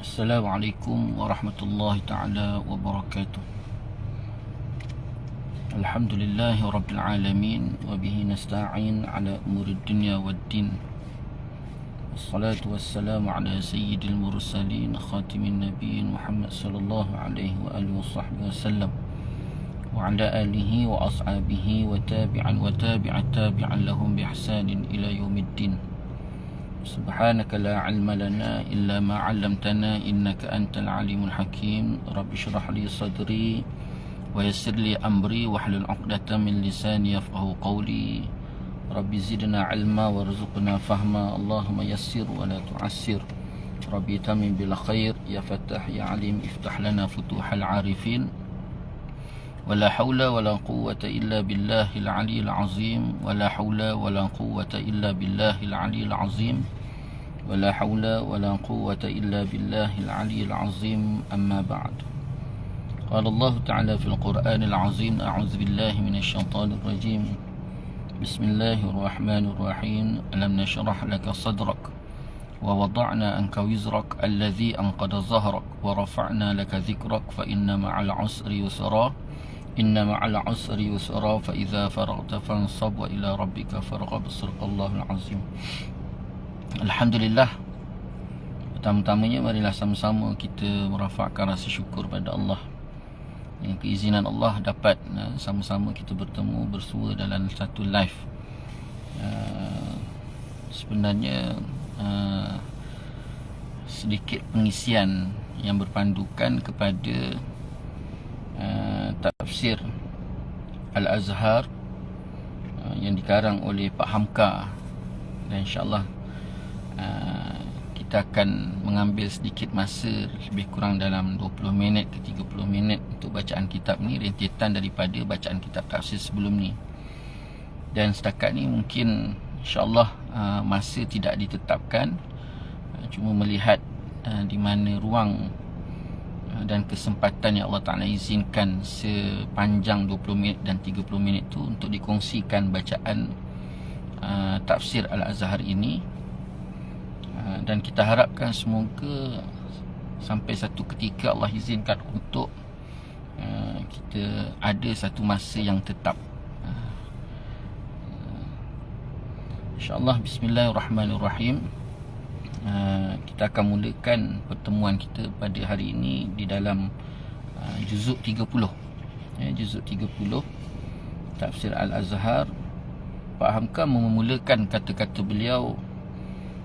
Assalamualaikum warahmatullahi ta'ala wabarakatuh. Alhamdulillahi rabbil alamin, wabihi nasta'in ala umuri dunya waddin. Assalatu wassalamu ala sayyidil mursalin, khatimin nabiyyin Muhammad sallallahu alaihi wa alihi wa sahbihi wasallam, wa ala alihi wa ashabihi wa tabi'at tabi'an lahum bi ihsanin ila yaumiddin. Subhanaka la ilma lana illa ma 'allamtana innaka antal alimul hakim. Rabbi shrah li sadri wa yassir li amri wahlul 'uqdatam min lisani yafqahu qawli. Rabbi zidna ilma warzuqna fahma. Allahumma yassir wa la tu'assir. Rabbi tamim bil khair ya Fattah ya Alim iftah lana futuhal 'arifin. ولا حول ولا قوة إلا بالله العلي العظيم ولا حول ولا قوة إلا بالله العلي العظيم ولا حول ولا قوة إلا بالله العلي العظيم أما بعد. قال الله تعالى في القرآن العظيم: أعوذ بالله من الشيطان الرجيم. بسم الله الرحمن الرحيم. ألم نشرح لك صدرك ووضعنا عنك وزرك الذي أنقض ظهرك ورفعنا لك ذكرك فإن مع العسر يسرا Inna ma'al usri yusra fa idza faragta fansab wa ila rabbika farghab. Sadaqallahul azim. Alhamdulillah. Pertama-tamanya marilah sama-sama kita merafakkan rasa syukur pada Allah. Dengan keizinan Allah dapat sama-sama kita bertemu bersua dalam satu live. Sebenarnya sedikit pengisian yang berpandukan kepada tafsir Al-Azhar yang dikarang oleh Pak Hamka, dan insyaAllah kita akan mengambil sedikit masa lebih kurang dalam 20 minit ke 30 minit untuk bacaan kitab ni, rentetan daripada bacaan kitab tafsir sebelum ni. Dan setakat ni mungkin insyaAllah masa tidak ditetapkan, cuma melihat di mana ruang dan kesempatan yang Allah Ta'ala izinkan sepanjang 20 minit dan 30 minit tu untuk dikongsikan bacaan tafsir Al-Azhar ini. Dan kita harapkan semoga sampai satu ketika Allah izinkan untuk kita ada satu masa yang tetap. InsyaAllah. Bismillahirrahmanirrahim. Kita akan mulakan pertemuan kita pada hari ini di dalam juzuk 30, juzuk 30 tafsir Al-Azhar. Pak Hamka memulakan kata-kata beliau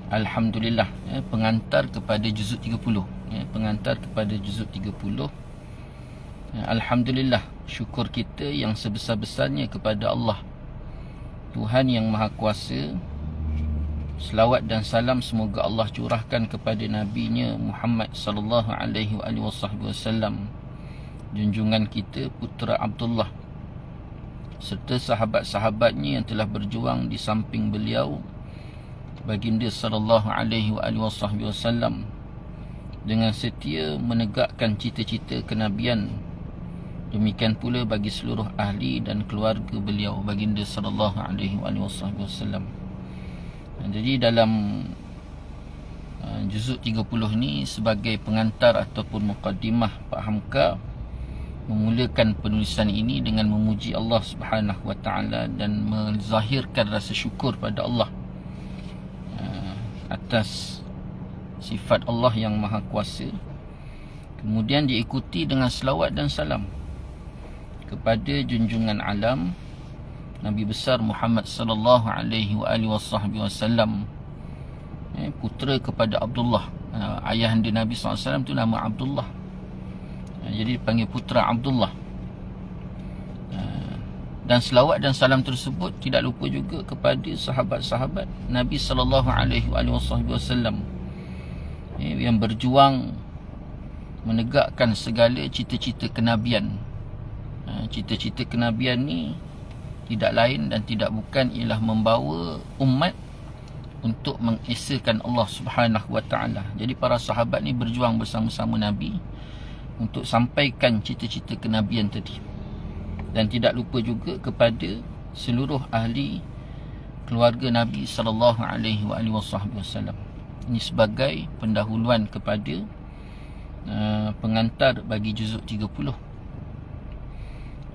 Alhamdulillah, pengantar kepada juzuk 30, pengantar kepada juzuk 30. Alhamdulillah, syukur kita yang sebesar-besarnya kepada Allah, Tuhan yang Maha Kuasa. Selawat dan salam semoga Allah curahkan kepada Nabi-Nya Muhammad sallallahu alaihi wasallam, junjungan kita putera Abdullah, serta sahabat-sahabatnya yang telah berjuang di samping beliau, baginda sallallahu alaihi wasallam, dengan setia menegakkan cita-cita kenabian. Demikian pula bagi seluruh ahli dan keluarga beliau, baginda sallallahu alaihi wasallam. Jadi dalam juzuk 30 ni, sebagai pengantar ataupun muqaddimah, Pak Hamka memulakan penulisan ini dengan memuji Allah Subhanahu wa taala dan menzahirkan rasa syukur pada Allah atas sifat Allah yang Maha Kuasa. Kemudian diikuti dengan selawat dan salam kepada junjungan alam Nabi besar Muhammad sallallahu alaihi wasallam, putera kepada Abdullah. Ayahanda Nabi SAW tu nama Abdullah, jadi dipanggil putera Abdullah. Dan selawat dan salam tersebut tidak lupa juga kepada sahabat-sahabat Nabi sallallahu alaihi wasallam yang berjuang menegakkan segala cita-cita kenabian. Cita-cita kenabian ni tidak lain dan tidak bukan ialah membawa umat untuk mengesakan Allah Subhanahu wa taala. Jadi para sahabat ni berjuang bersama-sama Nabi untuk sampaikan cita-cita kenabian tadi. Dan tidak lupa juga kepada seluruh ahli keluarga Nabi sallallahu alaihi wasallam. Ini sebagai pendahuluan kepada pengantar bagi juzuk 30.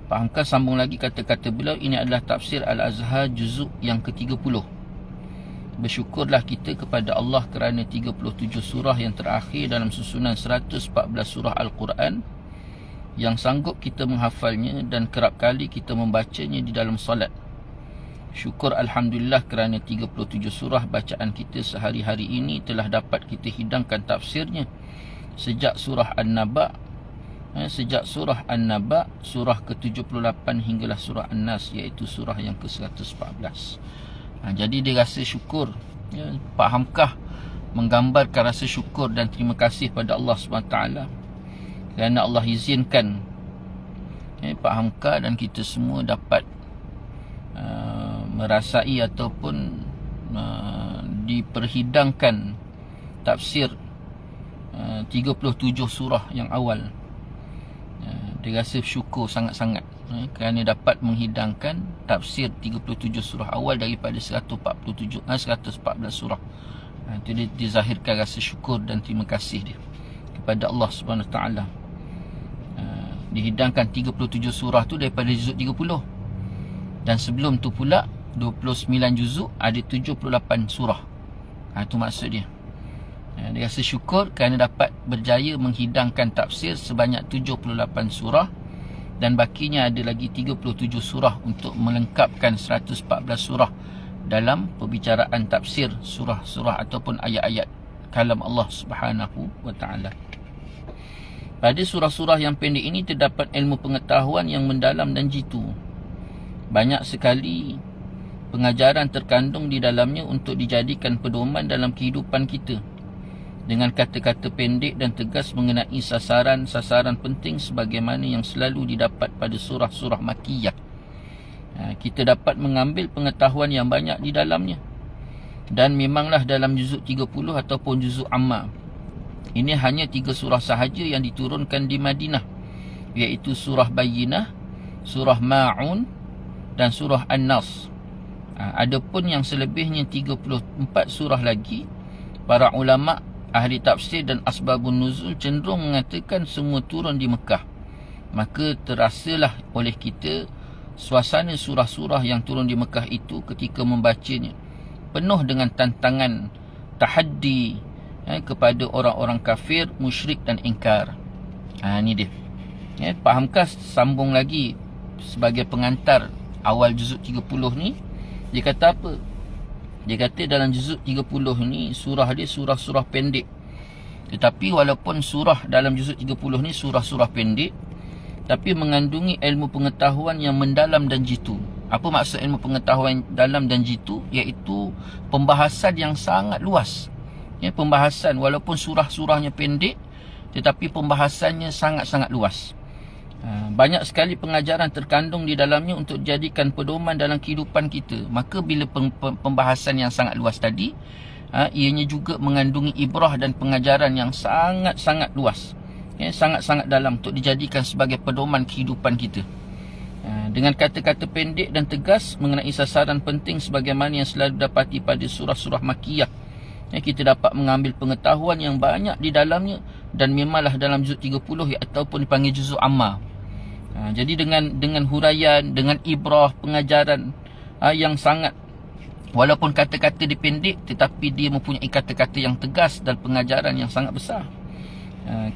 Pak Hamka sambung lagi kata-kata beliau, ini adalah tafsir Al-Azhar juzuk yang ke-30. Bersyukurlah kita kepada Allah kerana 37 surah yang terakhir dalam susunan 114 surah Al-Quran yang sanggup kita menghafalnya dan kerap kali kita membacanya di dalam salat. Syukur Alhamdulillah kerana 37 surah bacaan kita sehari-hari ini telah dapat kita hidangkan tafsirnya sejak surah An-Naba, surah ke-78 hinggalah surah An-Nas, iaitu surah yang ke-114. Jadi dia rasa syukur, Pak Hamkah menggambarkan rasa syukur dan terima kasih pada Allah SWT kerana Allah izinkan Pak Hamka dan kita semua dapat merasai ataupun diperhidangkan tafsir 37 surah yang awal. Dia rasa syukur sangat-sangat kerana dapat menghidangkan tafsir 37 surah awal daripada 114 surah. Itu dia dizahirkan rasa syukur dan terima kasih dia kepada Allah Subhanahu Wa Taala. Dihidangkan 37 surah tu daripada juzuk 30. Dan sebelum tu pula 29 juzuk ada 78 surah. Itu maksud dia. Dia rasa syukur kerana dapat berjaya menghidangkan tafsir sebanyak 78 surah dan bakinya ada lagi 37 surah untuk melengkapkan 114 surah dalam perbicaraan tafsir surah-surah ataupun ayat-ayat kalam Allah Subhanahu wa taala. Pada surah-surah yang pendek ini terdapat ilmu pengetahuan yang mendalam dan jitu. Banyak sekali pengajaran terkandung di dalamnya untuk dijadikan pedoman dalam kehidupan kita, dengan kata-kata pendek dan tegas mengenai sasaran-sasaran penting sebagaimana yang selalu didapat pada surah-surah Makkiyah. Kita dapat mengambil pengetahuan yang banyak di dalamnya. Dan memanglah dalam juzuk 30 ataupun juzuk Amma, ini hanya 3 surah sahaja yang diturunkan di Madinah, iaitu surah Bayyinah, surah Ma'un dan surah An-Nas. Adapun yang selebihnya 34 surah lagi, para ulama' ahli tafsir dan asbabun nuzul cenderung mengatakan semua turun di Mekah. Maka terasalah oleh kita suasana surah-surah yang turun di Mekah itu ketika membacanya, penuh dengan tantangan, tahaddi kepada orang-orang kafir, musyrik dan ingkar. Ini dia. Pak Hamka sambung lagi sebagai pengantar awal juzuk 30 ni. Dia kata apa? Dia kata dalam juzuk 30 ni surah dia surah-surah pendek. Tetapi walaupun surah dalam juzuk 30 ni surah-surah pendek, tapi mengandungi ilmu pengetahuan yang mendalam dan jitu. Apa maksud ilmu pengetahuan dalam dan jitu? Iaitu pembahasan yang sangat luas. Pembahasan walaupun surah-surahnya pendek, tetapi pembahasannya sangat-sangat luas. Banyak sekali pengajaran terkandung di dalamnya untuk dijadikan pedoman dalam kehidupan kita. Maka bila pembahasan yang sangat luas tadi, ianya juga mengandungi ibrah dan pengajaran yang sangat-sangat luas, sangat-sangat dalam untuk dijadikan sebagai pedoman kehidupan kita. Dengan kata-kata pendek dan tegas mengenai sasaran penting sebagaimana yang selalu dapati pada surah-surah Makkiyah, kita dapat mengambil pengetahuan yang banyak di dalamnya, dan memanglah dalam juzuk 30 ataupun dipanggil juzuk Amma. Jadi dengan huraian, dengan ibrah, pengajaran yang sangat, walaupun kata-kata dia pendek, tetapi dia mempunyai kata-kata yang tegas dan pengajaran yang sangat besar.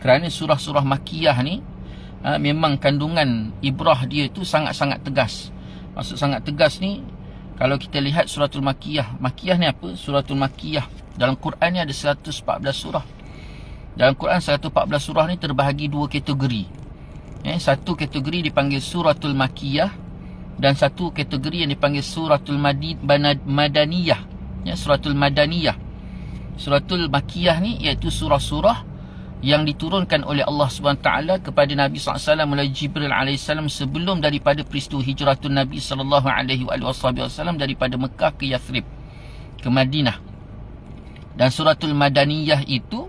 Kerana surah-surah Makkiyah ni memang kandungan ibrah dia itu sangat-sangat tegas. Maksud sangat tegas ni, kalau kita lihat suratul Makkiyah. Makkiyah ni apa? Suratul Makkiyah dalam Quran ni ada 114 surah. Dalam Quran 114 surah ni terbahagi 2 kategori. Satu kategori dipanggil suratul Makkiyah, dan satu kategori yang dipanggil suratul Madaniyah. Suratul Madaniyah. Suratul Makkiyah ni iaitu surah-surah yang diturunkan oleh Allah SWT kepada Nabi SAW melalui Jibril AS sebelum daripada peristiwa hijratun Nabi SAW daripada Mekah ke Yathrib, ke Madinah. Dan suratul Madaniyah itu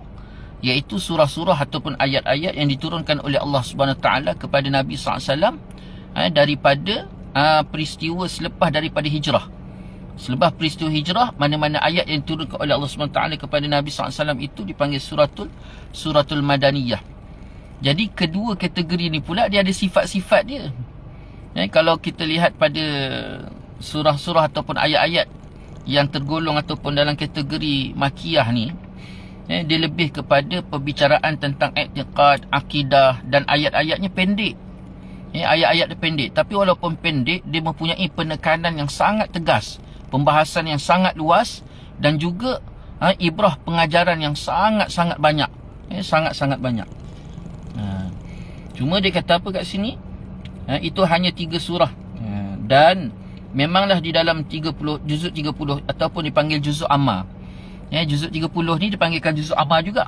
iaitu surah-surah ataupun ayat-ayat yang diturunkan oleh Allah SWT kepada Nabi SAW daripada peristiwa selepas daripada hijrah. Selepas peristiwa hijrah, mana-mana ayat yang diturunkan oleh Allah SWT kepada Nabi SAW itu dipanggil suratul Madaniyah. Jadi kedua kategori ni pula dia ada sifat-sifat dia. Kalau kita lihat pada surah-surah ataupun ayat-ayat yang tergolong ataupun dalam kategori makiyah ni, dia lebih kepada perbicaraan tentang i'tiqad, akidah, dan ayat-ayatnya pendek. Ayat-ayat dia pendek, tapi walaupun pendek, dia mempunyai penekanan yang sangat tegas, pembahasan yang sangat luas, dan juga ibrah pengajaran yang sangat-sangat banyak. Sangat-sangat banyak. Cuma dia kata apa kat sini? Itu hanya 3 surah. Dan memanglah di dalam 30 juzuk 30 ataupun dipanggil juzuk amma. Juzuk 30 ni dipanggilkan juzuk amma juga.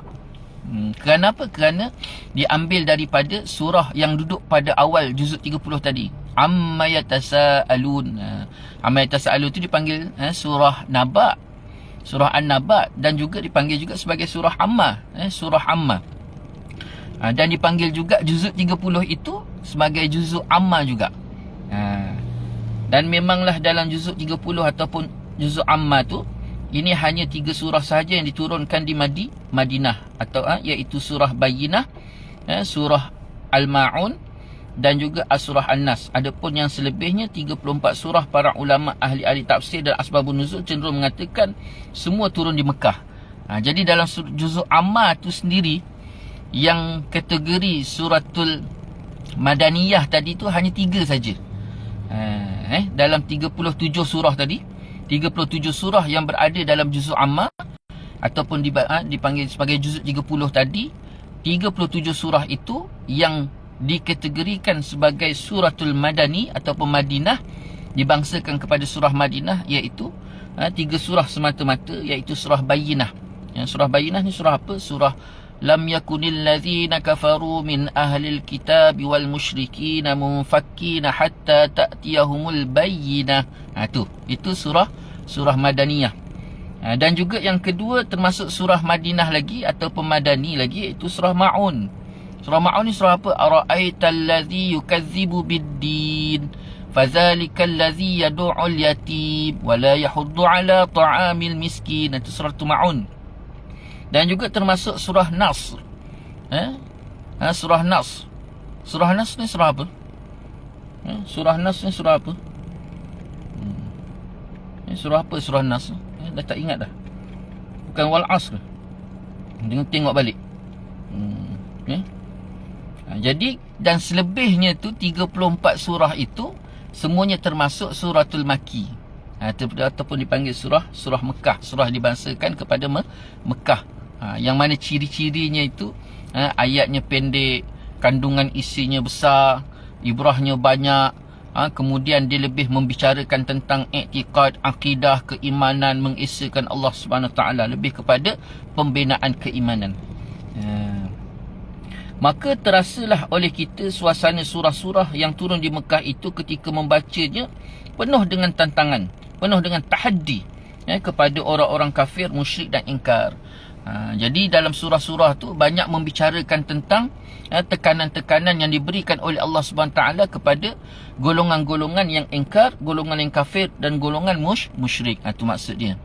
Kerana apa? Kerana diambil daripada surah yang duduk pada awal juzuk 30 tadi. Amma yatasaalun. Amma yatasaalun tu dipanggil surah Naba, surah An-Naba, dan juga dipanggil juga sebagai surah Amma, surah Amma. Dan dipanggil juga juzuk 30 itu sebagai juzuk Amma juga. Dan memanglah dalam juzuk 30 ataupun juzuk Amma tu, ini hanya 3 surah sahaja yang diturunkan di Madinah, atau iaitu surah Bayyinah, surah Al-Ma'un, dan juga surah An-Nas. Adapun yang selebihnya 34 surah, para ulama ahli-ahli tafsir dan asbabun nuzul cenderung mengatakan semua turun di Mekah. Jadi dalam juzuk Amma tu sendiri, yang kategori suratul Madaniyah tadi tu hanya 3 saja. Dalam 37 surah tadi, 37 surah yang berada dalam juzuk Amma ataupun dipanggil sebagai juzuk 30 tadi, 37 surah itu yang dikategorikan sebagai suratul Madani ataupun Madinah, dibangsakan kepada surah Madinah, iaitu 3 surah semata-mata, iaitu surah Bayyinah. Surah Bayyinah ni surah apa? Surah Lam yakunil ladzina kafaru min ahlil kitab wal musyrikina munfakkina hatta ta'tiyahumul bayyinah. Itu surah Madaniyah. Dan juga yang kedua termasuk surah Madinah lagi ataupun Madani lagi, iaitu surah Ma'un. Surah Ma'un ni surah apa? Ara'aital ladzi yukadzibu biddin fadzalikal ladzi yad'ul yatim wa la yahuddu ala ta'amil miskin. Itu surah Ma'un. Dan juga termasuk surah Nas. Surah Nas. Surah Nas ni surah apa? Surah Nas ni surah apa? Surah apa surah Nas? Dah tak ingat dah. Bukan Wal Asr. Tengok balik. Jadi dan selebihnya tu 34 surah itu semuanya termasuk suratul Maki, ataupun dipanggil surah Mekah, surah dibangsakan kepada Mekah. Yang mana ciri-cirinya itu ayatnya pendek, kandungan isinya besar, ibrahnya banyak, kemudian dia lebih membicarakan tentang i'tiqad, akidah, keimanan, mengesahkan Allah Subhanahu Wa Taala, lebih kepada pembinaan keimanan. Maka terasalah oleh kita suasana surah-surah yang turun di Mekah itu ketika membacanya penuh dengan tantangan, penuh dengan tahaddi kepada orang-orang kafir, musyrik dan ingkar. Jadi dalam surah-surah tu banyak membicarakan tentang tekanan-tekanan yang diberikan oleh Allah SWT kepada golongan-golongan yang ingkar, golongan yang kafir dan golongan musyrik. Itu maksud dia.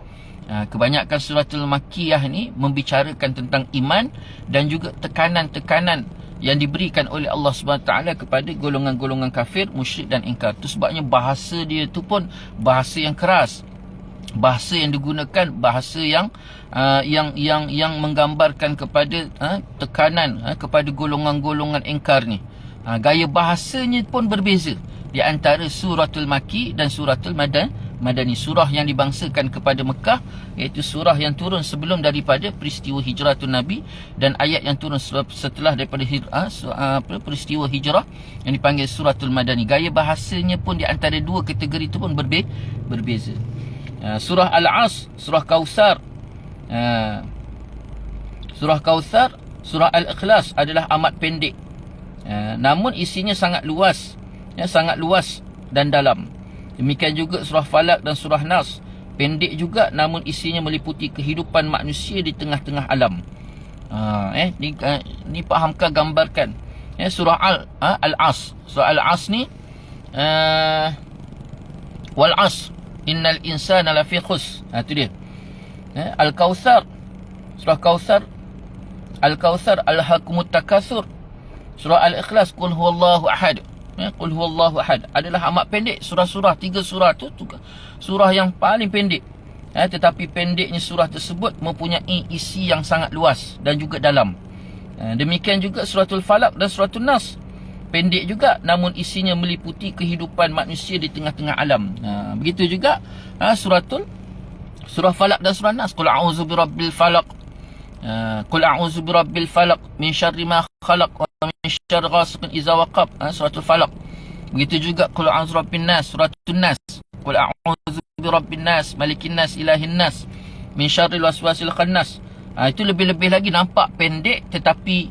Kebanyakan suratul Makkiyah ni membicarakan tentang iman dan juga tekanan-tekanan yang diberikan oleh Allah SWT kepada golongan-golongan kafir, musyrik dan ingkar. Itu sebabnya bahasa dia tu pun bahasa yang keras. Bahasa yang digunakan bahasa yang menggambarkan kepada tekanan kepada golongan-golongan ingkar ni. Gaya bahasanya pun berbeza di antara suratul Maki dan suratul Madani. Surah yang dibangsakan kepada Mekah, iaitu surah yang turun sebelum daripada peristiwa hijratul Nabi, dan ayat yang turun setelah daripada peristiwa hijrah yang dipanggil suratul Madani. Gaya bahasanya pun di antara dua kategori itu pun berbeza. Surah Al-As, surah Kautsar, surah Kautsar, surah Al-Ikhlas adalah amat pendek, namun isinya sangat luas, sangat luas dan dalam. Demikian juga surah Falak dan surah Nas, pendek juga namun isinya meliputi kehidupan manusia di tengah-tengah alam. Ni fahamkan, gambarkan. Surah Al-As, surah Al-As ni wal As innal insana lafi khus. Itu dia. Al-Kautsar, surah Kautsar, Al-Kautsar alhaqumut takatsur. Surah Al-Ikhlas, Qul huwallahu ahad. Qul huwallahu ahad adalah amat pendek. Surah-surah, 3 surah tu surah yang paling pendek. Tetapi pendeknya surah tersebut mempunyai isi yang sangat luas dan juga dalam. Demikian juga suratul Falaq dan suratul Nas. Pendek juga, namun isinya meliputi kehidupan manusia di tengah-tengah alam. Begitu juga surah Falaq dan surah Nas. Qul a'udzu birabbil falaq. Qul a'udzu birabbil falaq min syarri ma khalaq wa min syarri ghasiqin idza waqab. Suratul Falaq. Begitu juga Qul a'udzu birabbin nas, suratul Nas. Qul a'udzu birabbin nas, malikin nas, ilahin nas, min syarril waswasil khannas. Itu lebih-lebih lagi, nampak pendek tetapi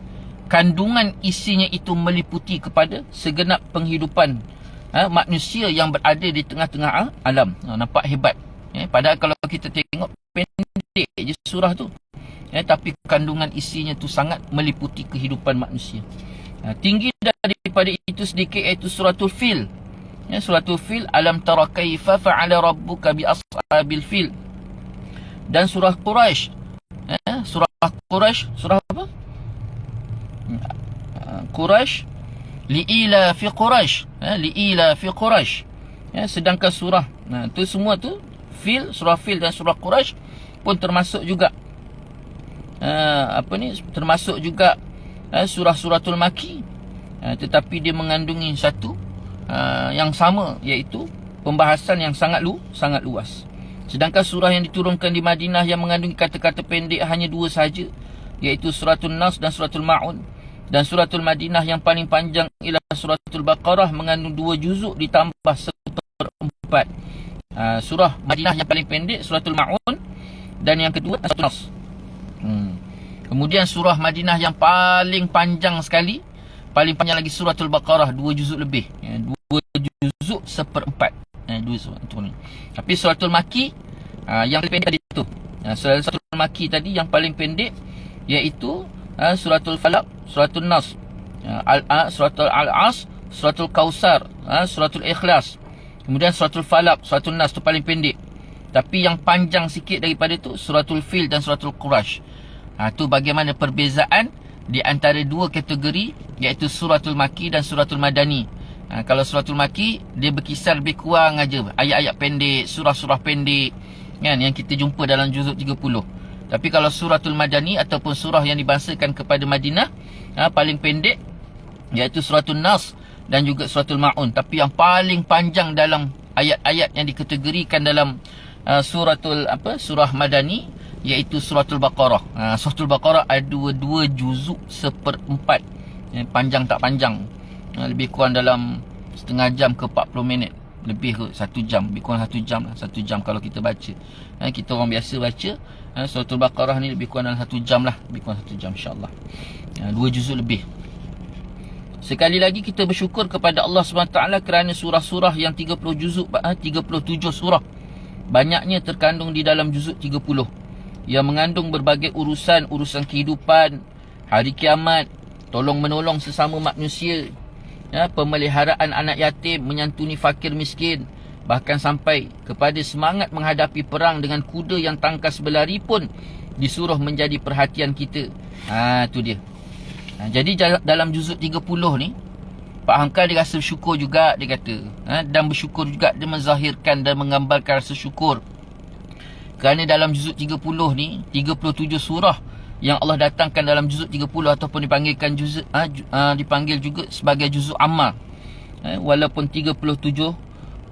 kandungan isinya itu meliputi kepada segenap penghidupan manusia yang berada di tengah-tengah alam. Nampak hebat. Padahal kalau kita tengok pendek je surah tu, tapi kandungan isinya tu sangat meliputi kehidupan manusia. Tinggi daripada itu sedikit iaitu suratul Fil. Suratul Fil, alam tara kaifa fa'ala rabbuka bi ashabil fil. Dan surah Quraisy. Surah Quraisy, surah apa? Quraisy, li'ila fi Quraisy, li'ila fi Quraisy. Sedangkan surah tu semua tu Fil, surah Fil dan surah Quraisy pun termasuk juga termasuk juga surah-suratul Maki, tetapi dia mengandungi satu yang sama, iaitu pembahasan yang sangat luas. Sedangkan surah yang diturunkan di Madinah yang mengandungi kata-kata pendek hanya 2 sahaja, iaitu suratul Nas dan suratul Ma'un. Dan suratul Madinah yang paling panjang ialah suratul Baqarah, mengandung 2 juzuk ditambah 1/4. Surah Madinah yang paling pendek suratul Ma'un, dan yang kedua suratul Nas. Kemudian surah Madinah yang paling panjang sekali, paling panjang lagi suratul Baqarah, 2 juzuk lebih, 2 juzuk 1/4. Tapi suratul Maki yang paling pendek tadi tu, suratul Maki tadi yang paling pendek iaitu suratul Falaq, suratul Nas, suratul Al-As, suratul Kausar, suratul Ikhlas. Kemudian suratul Falaq, suratul Nas tu paling pendek. Tapi yang panjang sikit daripada tu suratul Fil dan suratul Quraisy. Tu bagaimana perbezaan di antara 2 kategori, iaitu suratul Maki dan suratul Madani. Kalau suratul Maki, dia berkisar lebih kurang aja ayat-ayat pendek, surah-surah pendek, kan, yang kita jumpa dalam juzuk 30. Tapi kalau suratul Madani ataupun surah yang dibangsakan kepada Madinah, paling pendek iaitu suratul Nas dan juga suratul Ma'un. Tapi yang paling panjang dalam ayat-ayat yang dikategorikan dalam surah Madani iaitu suratul Baqarah. Suratul Baqarah ada 2 juzuk 1/4. Panjang tak panjang, lebih kurang dalam setengah jam ke 40 minit. Lebih ke 1 jam, lebih kurang 1 jam lah. 1 jam kalau kita baca. Kita orang biasa baca suratul Baqarah ni lebih kurang dalam 1 jam lah. Lebih kurang 1 jam insyaAllah. 2 juzuk lebih. Sekali lagi kita bersyukur kepada Allah SWT kerana surah-surah yang 30 juzuk, 37 surah banyaknya terkandung di dalam juzuk 30, yang mengandung berbagai urusan kehidupan, hari kiamat, tolong menolong sesama manusia, pemeliharaan anak yatim, menyantuni fakir miskin, bahkan sampai kepada semangat menghadapi perang dengan kuda yang tangkas berlari pun disuruh menjadi perhatian kita. Tu dia. Jadi dalam juzuk 30 ni, Pak Hamka dia rasa bersyukur juga, dia kata, dan bersyukur juga, dia menzahirkan dan menggambarkan rasa syukur kerana dalam juzuk 30 ni 37 surah yang Allah datangkan dalam juzuk 30 ataupun dipanggilkan dipanggil juga sebagai juzuk amma. Walaupun 37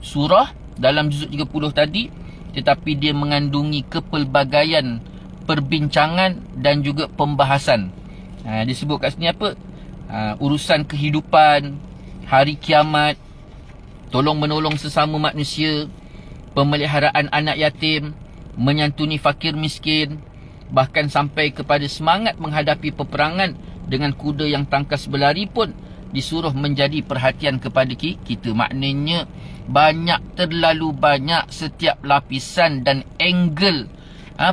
surah dalam juzuk 30 tadi, tetapi dia mengandungi kepelbagaian perbincangan dan juga pembahasan. Disebut kat sini apa? Urusan kehidupan, hari kiamat, tolong menolong sesama manusia, pemeliharaan anak yatim, menyantuni fakir miskin, bahkan sampai kepada semangat menghadapi peperangan dengan kuda yang tangkas berlari pun disuruh menjadi perhatian kepada kita. Maknanya terlalu banyak setiap lapisan dan angle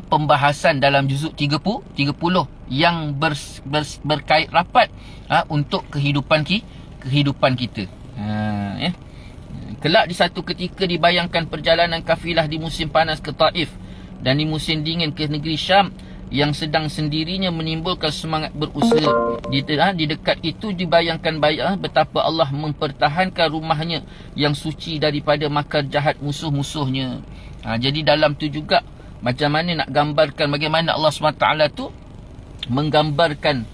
pembahasan dalam juzuk 30 yang berkait rapat untuk kehidupan kita. Kelak di satu ketika dibayangkan perjalanan kafilah di musim panas ke Taif dan di musim dingin ke negeri Syam yang sedang sendirinya menimbulkan semangat berusaha. Di dekat itu dibayangkan betapa Allah mempertahankan rumahnya yang suci daripada makar jahat musuh-musuhnya. Jadi dalam tu juga macam mana nak gambarkan bagaimana Allah SWT tu menggambarkan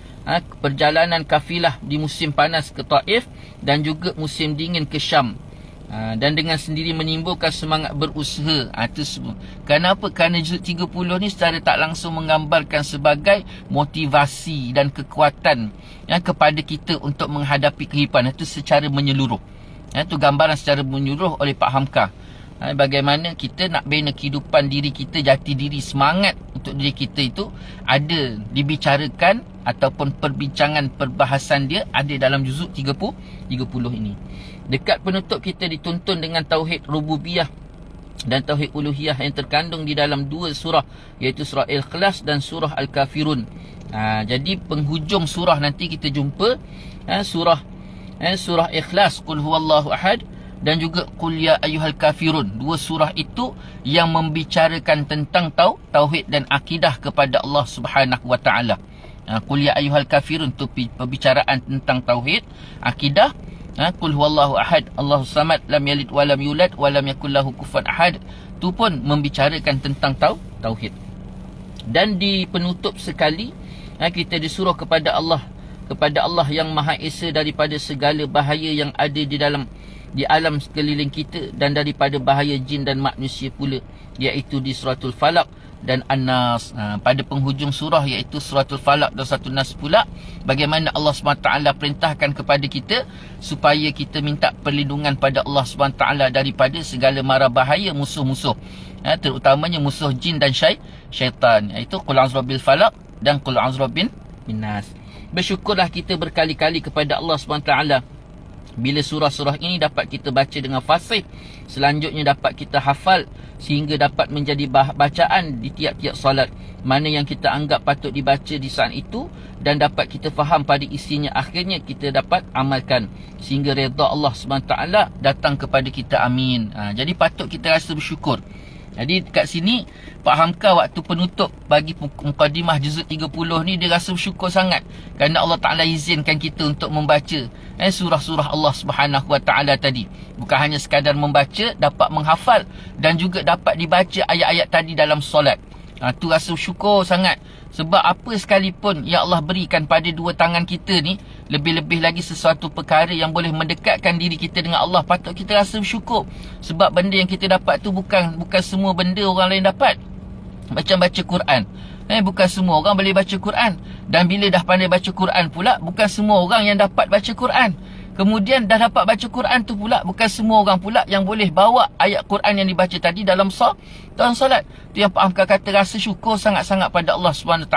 perjalanan kafilah di musim panas ke Taif dan juga musim dingin ke Syam. Dan dengan sendiri menimbulkan semangat berusaha. Itu semua. Kenapa? Kerana juzuk 30 ni secara tak langsung menggambarkan sebagai motivasi dan kekuatan kepada kita untuk menghadapi kehidupan. Itu secara menyeluruh. Itu gambaran secara menyeluruh oleh Pak Hamka. Bagaimana kita nak bina kehidupan diri kita, jati diri, semangat untuk diri kita itu ada dibicarakan ataupun perbincangan perbahasan dia ada dalam juzuk 30 ini. Dekat penutup kita dituntun dengan tauhid rububiyah dan tauhid uluhiyah yang terkandung di dalam dua surah, iaitu surah Al-Ikhlas dan surah Al-Kafirun. Jadi penghujung surah nanti kita jumpa surah Ikhlas, Qul huwallahu ahad, dan juga Qul ya ayyuhal kafirun. Dua surah itu yang membicarakan tentang tauhid dan akidah kepada Allah Subhanahu wa taala. Qul ya ayyuhal kafirun tu perbicaraan tentang tauhid, akidah. Qul huwallahu ahad, Allahus samad, lam yalid wa lam yulad wa lam yakul lahu kufuwan ahad. Tu pun membicarakan tentang tauhid. Dan di penutup sekali kita disuruh kepada Allah yang Maha Esa daripada segala bahaya yang ada di alam sekeliling kita dan daripada bahaya jin dan manusia pula, iaitu di suratul Falaq dan An-Nas. Pada penghujung surah iaitu suratul Falaq dan suratul Nas pula, bagaimana Allah SWT perintahkan kepada kita supaya kita minta perlindungan pada Allah SWT daripada segala mara bahaya musuh-musuh, terutamanya musuh jin dan syaitan, iaitu Qul a'udzu birabbil falaq dan Qul a'udzu birabbin nas. Bersyukurlah kita berkali-kali kepada Allah SWT bila surah-surah ini dapat kita baca dengan fasih, selanjutnya dapat kita hafal sehingga dapat menjadi bacaan di tiap-tiap solat, mana yang kita anggap patut dibaca di saat itu dan dapat kita faham pada isinya, akhirnya kita dapat amalkan sehingga redha Allah SWT datang kepada kita. Amin. Jadi patut kita rasa bersyukur. Jadi dekat sini Pak Hamka waktu penutup bagi mukadimah juzuk 30 ni, dia rasa bersyukur sangat kerana Allah Ta'ala izinkan kita untuk membaca surah-surah Allah Subhanahu Wa Ta'ala tadi. Bukan hanya sekadar membaca, dapat menghafal dan juga dapat dibaca ayat-ayat tadi dalam solat. Tu rasa bersyukur sangat. Sebab apa sekalipun yang Allah berikan pada dua tangan kita ni, lebih-lebih lagi sesuatu perkara yang boleh mendekatkan diri kita dengan Allah, patut kita rasa bersyukur. Sebab benda yang kita dapat tu bukan semua benda orang lain dapat. Macam baca Quran, bukan semua orang boleh baca Quran. Dan bila dah pandai baca Quran pula, bukan semua orang yang dapat baca Quran. Kemudian dah dapat baca Quran tu pula, bukan semua orang pula yang boleh bawa ayat Quran yang dibaca tadi dalam solat. Tu yang Pak Hamka kata rasa syukur sangat-sangat pada Allah SWT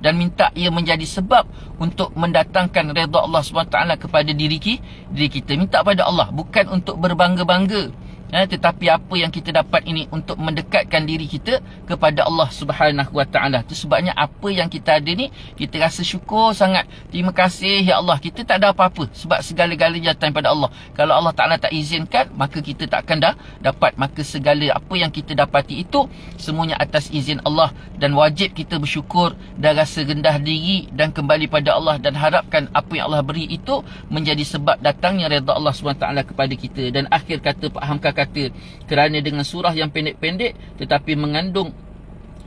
dan minta ia menjadi sebab untuk mendatangkan redha Allah SWT kepada diri kita. Minta pada Allah bukan untuk berbangga-bangga, tetapi apa yang kita dapat ini untuk mendekatkan diri kita kepada Allah Subhanahu Wa Taala. Itu sebabnya apa yang kita ada ni, kita rasa syukur sangat. Terima kasih ya Allah. Kita tak ada apa-apa sebab segala-galanya datang daripada Allah. Kalau Allah Taala tak izinkan, maka kita takkan dapat. Maka segala apa yang kita dapati itu semuanya atas izin Allah, dan wajib kita bersyukur dan rasa rendah diri dan kembali pada Allah dan harapkan apa yang Allah beri itu menjadi sebab datangnya redha Allah SWT kepada kita. Dan akhir kata Pak Hamka kata, kerana dengan surah yang pendek-pendek tetapi mengandung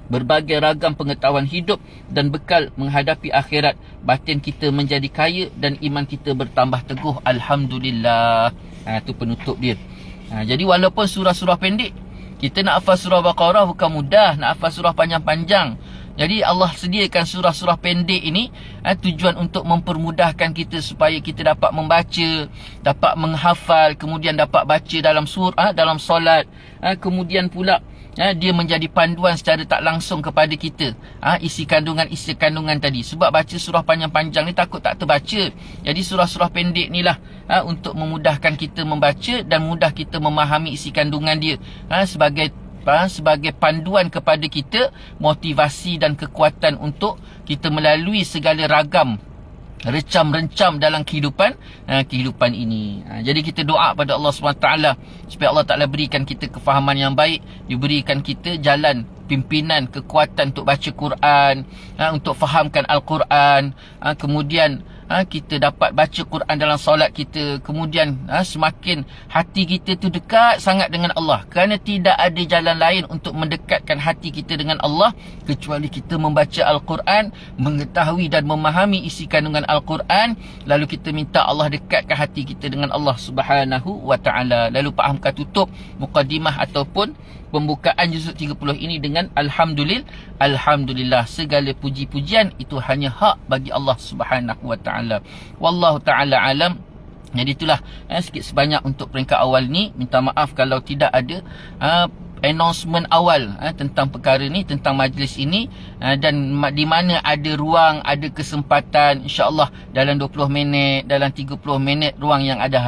berbagai ragam pengetahuan hidup dan bekal menghadapi akhirat, batin kita menjadi kaya dan iman kita bertambah teguh. Alhamdulillah. Itu penutup dia. Jadi walaupun surah-surah pendek, kita nak hafal surah Baqarah bukan mudah, nak hafal surah panjang-panjang. Jadi Allah sediakan surah-surah pendek ini tujuan untuk mempermudahkan kita supaya kita dapat membaca, dapat menghafal, kemudian dapat baca dalam dalam solat. Kemudian pula dia menjadi panduan secara tak langsung kepada kita, isi kandungan tadi. Sebab baca surah panjang-panjang ni takut tak terbaca. Jadi surah-surah pendek ni lah untuk memudahkan kita membaca dan mudah kita memahami isi kandungan dia, sebagai panduan kepada kita, motivasi dan kekuatan untuk kita melalui segala ragam recam-rencam dalam kehidupan ini. Jadi kita doa pada Allah SWT supaya Allah Ta'ala berikan kita kefahaman yang baik, diberikan kita jalan pimpinan, kekuatan untuk baca Quran, untuk fahamkan Al-Quran, kemudian kita dapat baca Quran dalam solat kita, kemudian semakin hati kita tu dekat sangat dengan Allah, kerana tidak ada jalan lain untuk mendekatkan hati kita dengan Allah kecuali kita membaca Al-Quran, mengetahui dan memahami isi kandungan Al-Quran, lalu kita minta Allah dekatkan hati kita dengan Allah Subhanahu wa ta'ala. Lalu Pak Hamka tutup mukadimah ataupun pembukaan juzuk 30 ini dengan Alhamdulillah, segala puji-pujian itu hanya hak bagi Allah Subhanahu wa ta'ala. Wallahu ta'ala alam. Jadi itulah sikit sebanyak untuk peringkat awal ni. Minta maaf kalau tidak ada announcement awal tentang perkara ni, tentang majlis ini, dan di mana ada ruang, ada kesempatan, insya-Allah dalam 20 minit, dalam 30 minit ruang yang ada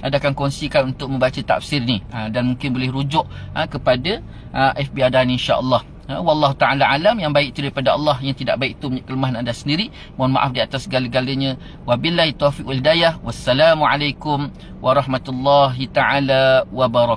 akan kongsikan untuk membaca tafsir ni, dan mungkin boleh rujuk kepada FB Adani, insya-Allah. Wallahu ta'ala alam. Yang baik itu daripada Allah, yang tidak baik itu punya kelemahan anda sendiri. Mohon maaf di atas segala-galanya. Wabillahi taufiq wal hidayah. Wassalamualaikum warahmatullahi ta'ala wabarakatuh.